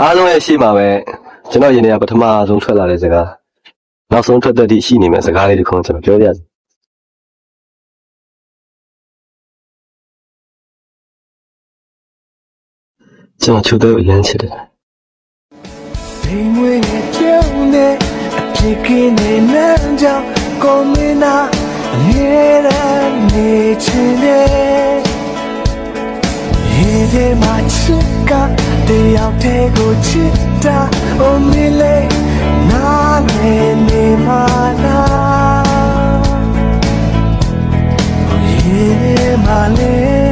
အားလုံးရဲ့ရှေ့မှာပဲကျွန်တော်ယင်နေရပထမဆုံးထွက်လာတဲ့စကားနောက်ဆုံးထွက်သက်သည့်ရှိနေမယ့်စကားလေးတစ်ခုကျွန်တော်ပြောပြရစီကျွန်တော်ချူတော့အရင်ချစ်တယ်ဒီမွေးရဲ့ကျုံနဲ့အဖြစ်ကင်းနေနန်းကြောင့်ကိုမင်းနာအမြဲတမ်းနေချင်တယ်ရေထဲမှာချစ်ကတယောက်တည်းကိုချစ်တာအိုမင်းလေးနားလည်နေမှာလားရေထဲမှာလေး